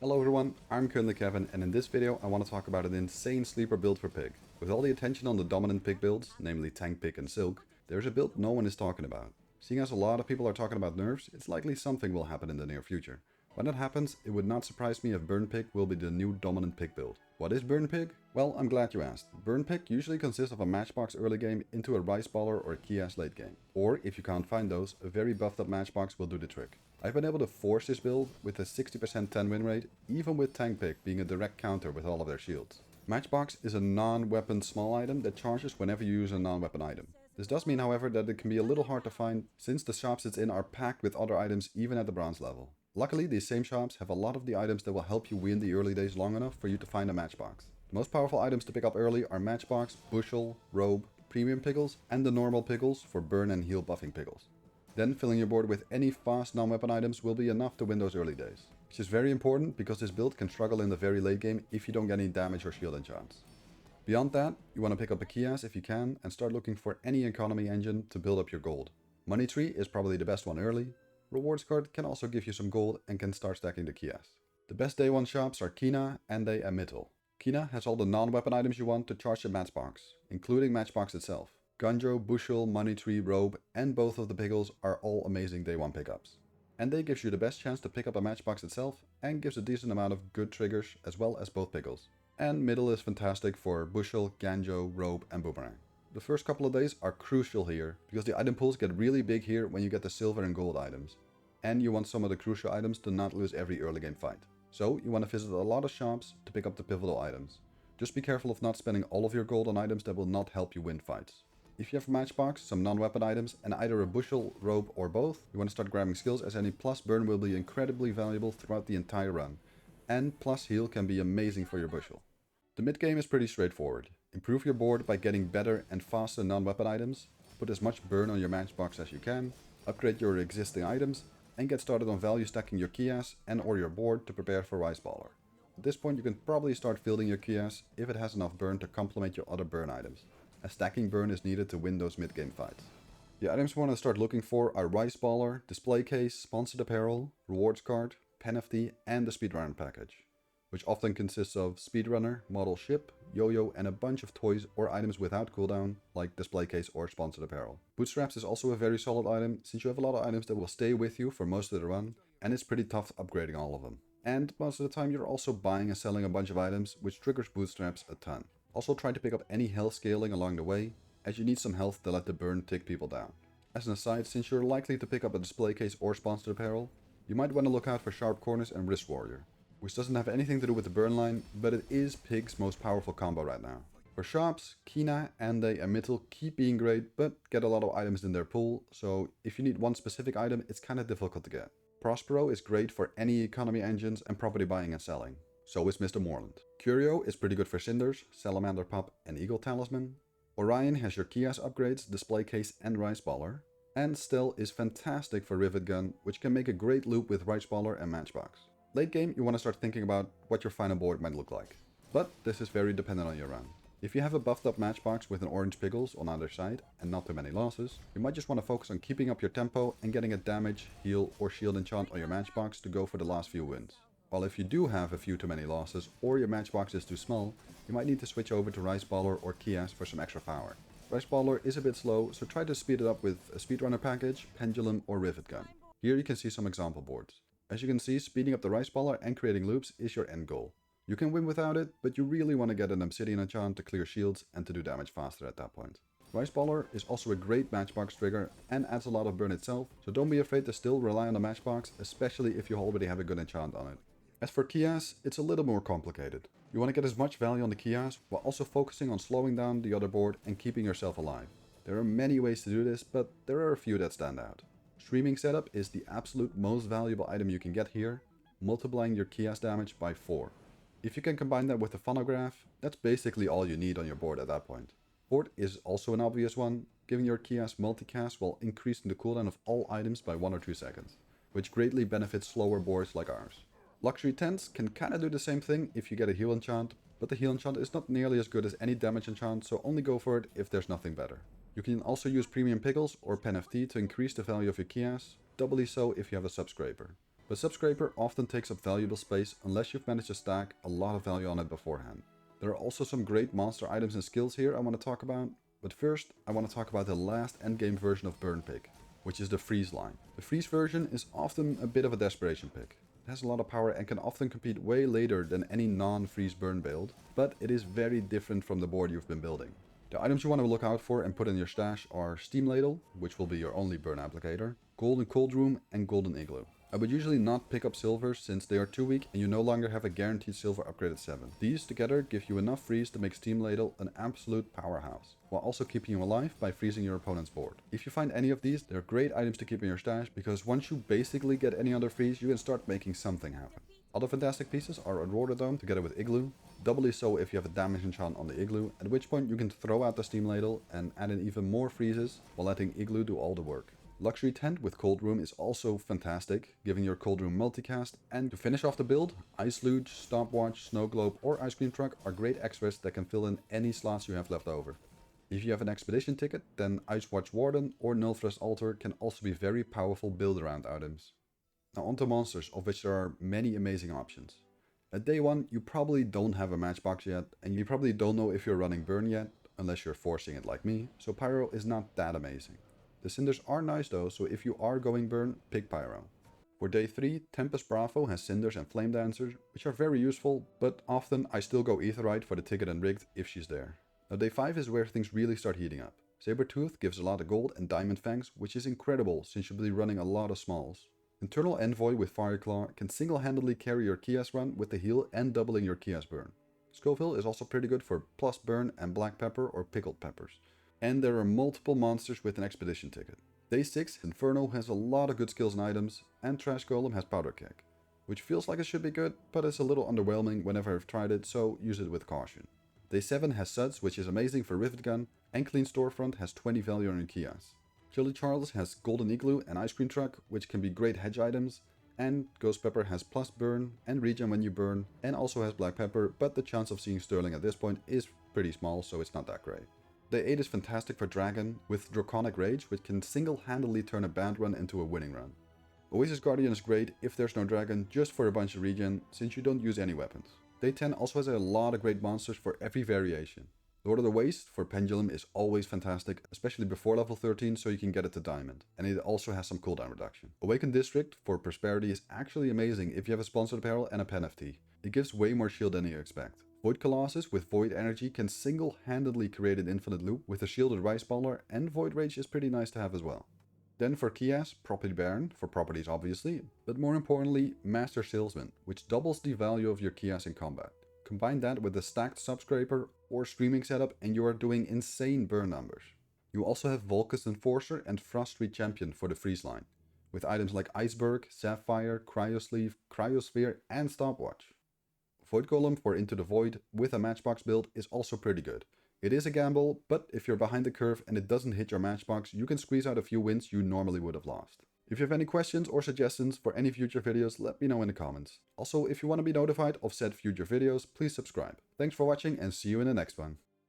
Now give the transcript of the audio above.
Hello everyone, I'm currently Kevin, and in this video I want to talk about an insane sleeper build for Pig. With all the attention on the dominant Pig builds, namely Tank Pig and Silk, there's a build no one is talking about. Seeing as a lot of people are talking about nerfs, it's likely something will happen in the near future. When that happens, it would not surprise me if Burn Pyg will be the new dominant Pig build. What is Burn Pyg? Well, I'm glad you asked. Burn Pyg usually consists of a matchbox early game into a rice baller or a key-ass late game. Or, if you can't find those, a very buffed up matchbox will do the trick. I've been able to force this build with a 60% 10 win rate, even with Tank Pig being a direct counter with all of their shields. Matchbox is a non-weapon small item that charges whenever you use a non-weapon item. This does mean, however, that it can be a little hard to find since the shops it's in are packed with other items even at the bronze level. Luckily, these same shops have a lot of the items that will help you win the early days long enough for you to find a matchbox. The most powerful items to pick up early are matchbox, bushel, robe, premium pickles, and the normal pickles for burn and heal buffing pickles. Then filling your board with any fast non-weapon items will be enough to win those early days. Which is very important because this build can struggle in the very late game if you don't get any damage or shield enchants. Beyond that, you want to pick up a Kias if you can and start looking for any economy engine to build up your gold. Money Tree is probably the best one early. Rewards card can also give you some gold and can start stacking the Kias. The best day one shops are Kina, Ende and Mittel. Kina has all the non-weapon items you want to charge the matchbox, including matchbox itself. Ganjo, Bushel, Money Tree, Robe, and both of the pickles are all amazing day one pickups. Ende gives you the best chance to pick up a matchbox itself and gives a decent amount of good triggers as well as both pickles. And Middle is fantastic for Bushel, Ganjo, Robe, and Boomerang. The first couple of days are crucial here because the item pools get really big here when you get the silver and gold items. And you want some of the crucial items to not lose every early game fight. So you want to visit a lot of shops to pick up the pivotal items. Just be careful of not spending all of your gold on items that will not help you win fights. If you have a matchbox, some non-weapon items, and either a bushel, robe, or both, you want to start grabbing skills as any plus burn will be incredibly valuable throughout the entire run. And plus heal can be amazing for your bushel. The mid-game is pretty straightforward. Improve your board by getting better and faster non-weapon items, put as much burn on your matchbox as you can, upgrade your existing items, and get started on value stacking your Kias and or your board to prepare for Rice Baller. At this point you can probably start fielding your Kias if it has enough burn to complement your other burn items, as stacking burn is needed to win those mid-game fights. The items we want to start looking for are Rice Baller, Display Case, Sponsored Apparel, Rewards Card, Pen FT, and the Speedrunner package, which often consists of Speedrunner, Model Ship, Yo-Yo, and a bunch of toys or items without cooldown, like Display Case or Sponsored Apparel. Bootstraps is also a very solid item, since you have a lot of items that will stay with you for most of the run, and it's pretty tough upgrading all of them. And most of the time you're also buying and selling a bunch of items, which triggers Bootstraps a ton. Also try to pick up any health scaling along the way, as you need some health to let the burn tick people down. As an aside, since you're likely to pick up a Display Case or Sponsored Apparel, you might want to look out for Sharp Corners and Wrist Warrior, which doesn't have anything to do with the burn line, but it is Pig's most powerful combo right now. For shops, Kina, Ende, and Mittel keep being great, but get a lot of items in their pool, so if you need one specific item, it's kinda difficult to get. Prospero is great for any economy engines and property buying and selling. So is Mr. Moreland. Curio is pretty good for Cinders, Salamander Pup, and Eagle Talisman. Orion has your Kias upgrades, Display Case, and Rice Baller. And Stel is fantastic for Rivet Gun, which can make a great loop with Rice Baller and Matchbox. Late game, you want to start thinking about what your final board might look like. But this is very dependent on your run. If you have a buffed up matchbox with an orange pickles on either side and not too many losses, you might just want to focus on keeping up your tempo and getting a damage, heal, or shield enchant on your matchbox to go for the last few wins. While if you do have a few too many losses or your matchbox is too small, you might need to switch over to Rice Baller or Kias for some extra power. Rice Baller is a bit slow, so try to speed it up with a Speedrunner package, Pendulum, or Rivet Gun. Here you can see some example boards. As you can see, speeding up the Rice Baller and creating loops is your end goal. You can win without it, but you really want to get an Obsidian enchant to clear shields and to do damage faster at that point. Rice Baller is also a great matchbox trigger and adds a lot of burn itself, so don't be afraid to still rely on the matchbox, especially if you already have a good enchant on it. As for Kias, it's a little more complicated. You want to get as much value on the Kias while also focusing on slowing down the other board and keeping yourself alive. There are many ways to do this, but there are a few that stand out. Streaming setup is the absolute most valuable item you can get here, multiplying your Kias damage by 4. If you can combine that with the phonograph, that's basically all you need on your board at that point. Port is also an obvious one, giving your Kias multicast while increasing the cooldown of all items by 1 or 2 seconds, which greatly benefits slower boards like ours. Luxury tents can kinda do the same thing if you get a heal enchant, but the heal enchant is not nearly as good as any damage enchant, so only go for it if there's nothing better. You can also use premium pickles or pen FT to increase the value of your Kias, doubly so if you have a subscraper. But Subscraper often takes up valuable space unless you've managed to stack a lot of value on it beforehand. There are also some great monster items and skills here I want to talk about, but first I want to talk about the last endgame version of Burn Pyg, which is the freeze line. The freeze version is often a bit of a desperation pick. It has a lot of power and can often compete way later than any non-freeze burn build, but it is very different from the board you've been building. The items you want to look out for and put in your stash are Steam Ladle, which will be your only burn applicator, Golden Cold Room and Golden Igloo. I would usually not pick up silver since they are too weak and you no longer have a guaranteed silver upgrade at 7. These together give you enough freeze to make Steam Ladle an absolute powerhouse, while also keeping you alive by freezing your opponent's board. If you find any of these, they're great items to keep in your stash because once you basically get any other freeze, you can start making something happen. Other fantastic pieces are Aurora Dome together with Igloo, doubly so if you have a damage enchant on the Igloo, at which point you can throw out the Steam Ladle and add in even more freezes while letting Igloo do all the work. Luxury Tent with Cold Room is also fantastic, giving your Cold Room multicast, and to finish off the build, Ice Luge, Stopwatch, Snow Globe or Ice Cream Truck are great extras that can fill in any slots you have left over. If you have an expedition ticket, then Ice Watch Warden or Nullthrust Altar can also be very powerful build around items. Now onto monsters, of which there are many amazing options. At day 1 you probably don't have a matchbox yet, and you probably don't know if you're running Burn yet, unless you're forcing it like me, so Pyro is not that amazing. The cinders are nice though, so if you are going Burn, pick Pyro. For day 3, Tempest Bravo has cinders and flame dancers, which are very useful, but often I still go Aetheryte for the ticket and rigged if she's there. Now day 5 is where things really start heating up. Sabertooth gives a lot of gold and diamond fangs, which is incredible since you'll be running a lot of smalls. Internal Envoy with Fireclaw can single-handedly carry your Chaos run with the heal and doubling your Chaos burn. Scoville is also pretty good for plus burn and black pepper or pickled peppers. And there are multiple monsters with an expedition ticket. Day 6, Inferno has a lot of good skills and items, and Trash Golem has Powder Keg, which feels like it should be good, but it's a little underwhelming whenever I've tried it, so use it with caution. Day 7 has Suds, which is amazing for Rivet Gun, and Clean Storefront has 20 value on your Kias. Chili Charles has Golden Igloo and Ice Cream Truck, which can be great hedge items, and Ghost Pepper has plus burn and regen when you burn, and also has Black Pepper, but the chance of seeing Sterling at this point is pretty small, so it's not that great. Day 8 is fantastic for Dragon, with Draconic Rage, which can single-handedly turn a bad run into a winning run. Oasis Guardian is great if there's no dragon, just for a bunch of regen, since you don't use any weapons. Day 10 also has a lot of great monsters for every variation. Lord of the Waste for Pendulum is always fantastic, especially before level 13, so you can get it to Diamond, and it also has some cooldown reduction. Awakened District for Prosperity is actually amazing if you have a sponsored apparel and a pen FT. It gives way more shield than you expect. Void Colossus with Void Energy can single-handedly create an infinite loop with a shielded Rice Baller, and Void Rage is pretty nice to have as well. Then for Kias, Property Baron, for properties obviously, but more importantly, Master Salesman, which doubles the value of your Kias in combat. Combine that with a stacked Subscraper or streaming setup and you are doing insane burn numbers. You also have Volcus Enforcer and Frost Street Champion for the freeze line, with items like Iceberg, Sapphire, Cryosleeve, Cryosphere and Stopwatch. Void Golem for Into the Void with a matchbox build is also pretty good. It is a gamble, but if you're behind the curve and it doesn't hit your matchbox, you can squeeze out a few wins you normally would have lost. If you have any questions or suggestions for any future videos, let me know in the comments. Also, if you want to be notified of said future videos, please subscribe. Thanks for watching and see you in the next one.